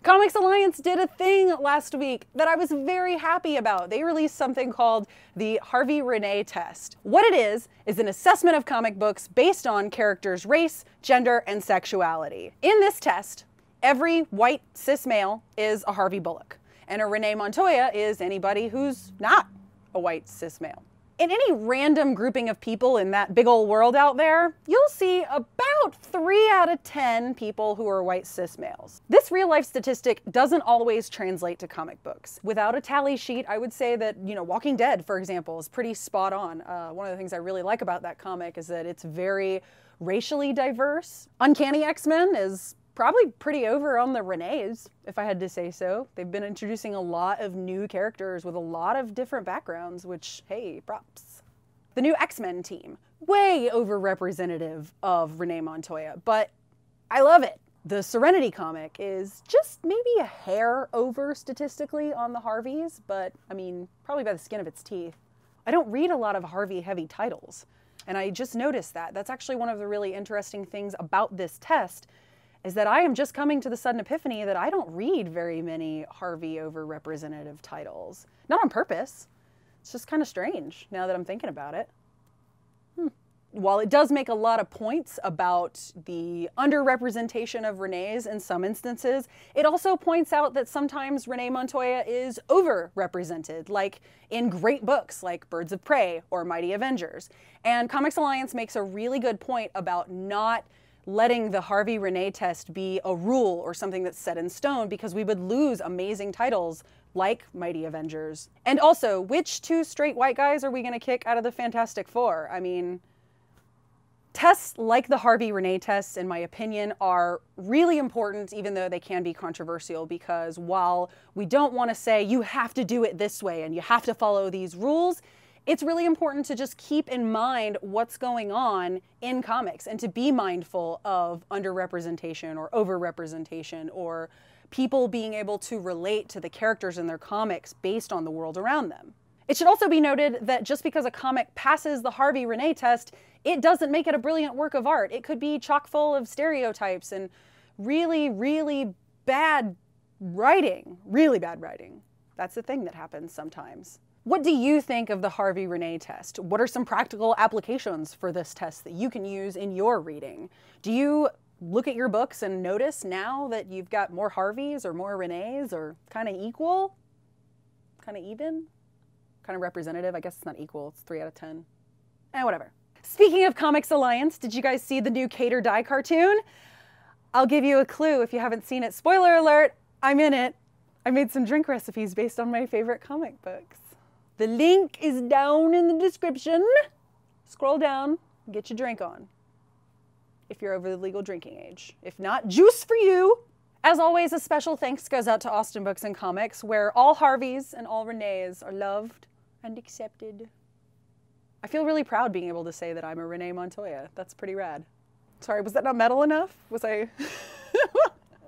Comics Alliance did a thing last week that I was very happy about. They released something called the Harvey Renee test. What it is an assessment of comic books based on characters' race, gender, and sexuality. In this test, every white cis male is a Harvey Bullock, and a Renee Montoya is anybody who's not a white cis male. In any random grouping of people in that big old world out there, you'll see about 3 out of 10 people who are white cis males. This real life statistic doesn't always translate to comic books. Without a tally sheet, I would say that, Walking Dead, for example, is pretty spot on. One of the things I really like about that comic is that it's very racially diverse. Uncanny X-Men is probably pretty over on the Renees, if I had to say so. They've been introducing a lot of new characters with a lot of different backgrounds, which, hey, props. The new X-Men team, way overrepresentative of Renee Montoya, but I love it. The Serenity comic is just maybe a hair over statistically on the Harveys, but I mean, probably by the skin of its teeth. I don't read a lot of Harvey-heavy titles, and I just noticed that. That's actually one of the really interesting things about this test, is that I am just coming to the sudden epiphany that I don't read very many Harvey overrepresentative titles. Not on purpose. It's just kind of strange now that I'm thinking about it. While it does make a lot of points about the underrepresentation of Renees in some instances, it also points out that sometimes Renee Montoya is overrepresented, like in great books like Birds of Prey or Mighty Avengers. And Comics Alliance makes a really good point about not letting the Harvey Renee test be a rule or something that's set in stone, because we would lose amazing titles like Mighty Avengers. And also, which 2 straight white guys are we going to kick out of the Fantastic Four? I mean, tests like the Harvey Renee tests, in my opinion, are really important, even though they can be controversial, because while we don't want to say you have to do it this way and you have to follow these rules, it's really important to just keep in mind what's going on in comics and to be mindful of underrepresentation or overrepresentation, or people being able to relate to the characters in their comics based on the world around them. It should also be noted that just because a comic passes the Harvey Renee test, it doesn't make it a brilliant work of art. It could be chock full of stereotypes and really, really bad writing. Really bad writing. That's the thing that happens sometimes. What do you think of the Harvey Renee test? What are some practical applications for this test that you can use in your reading? Do you look at your books and notice now that you've got more Harveys or more Renees, or kind of equal? Kind of even? Kind of representative? I guess it's not equal, it's 3 out of 10. Whatever. Speaking of Comics Alliance, did you guys see the new Kate or Die cartoon? I'll give you a clue if you haven't seen it. Spoiler alert, I'm in it. I made some drink recipes based on my favorite comic books. The link is down in the description. Scroll down, get your drink on, if you're over the legal drinking age. If not, juice for you. As always, a special thanks goes out to Austin Books and Comics, where all Harveys and all Renees are loved and accepted. I feel really proud being able to say that I'm a Renee Montoya. That's pretty rad. Sorry, was that not metal enough? Was I...